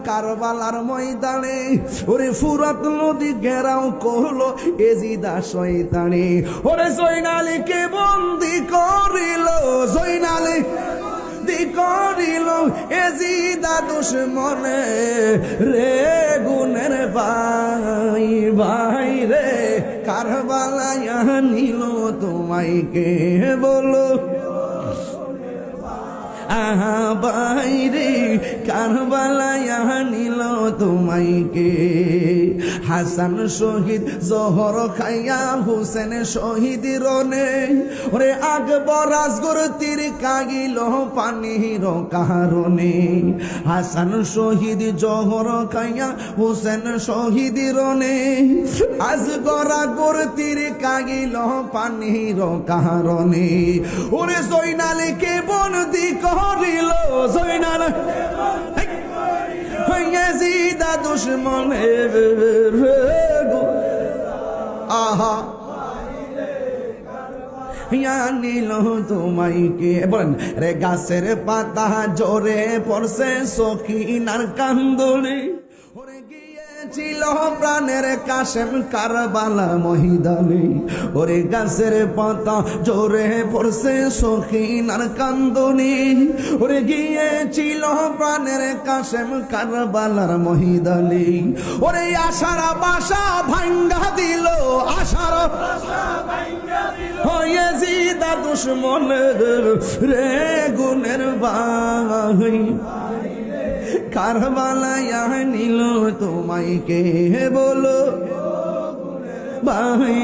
কারবালার ময়দানে ওরে ফুরাত নদী ঘেরাও করলো এজিদা শয়তানে, ওরে জয়নালীকে বন্দি করিল, জয়নালী করিল এজিদা দুশমনে রে গুনের ভাই ভাই রে, কারবালায় নিল তোমায় কে বলো, আহা বাইরে কারবালায় নিল তোমায় কে। হাসান শহীদ জহর খাইয়া হুসেন শহীদ রনে, ওরে আকবর আসগর তীর কাগিল পানির কারণে। হাসান শহীদ জহর খাইয়া হুসেন শহীদ রনে, আসগর আকবর তীর কাগিল পানির কারণে। ওরে জয়নালীকে বন্দি করিল, জয়নাল এজিদা দুশমনে আহা নিল তোমায় কে। বলেন রে গাছের পাতা জোরে পড়ছে সখিনার কান্দরে, ওরে গিয়েছিল প্রাণের কাশেম কারবালা ময়দানে, ওরে গাছের পাতা জোরে পড়ছে সখিনার কান্দনে, ওরে গিয়েছিল প্রাণের কাশেম কারবালার ময়দানে। ওরে আশার বাসা ভাঙ্গা দিল, আশার এজিদা দুশমনের রে গুনের ভাই, কারবালায় নিল তোমায় কে বলো, ভাই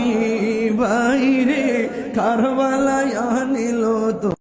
ভাই রে কারবালায় নিল তো।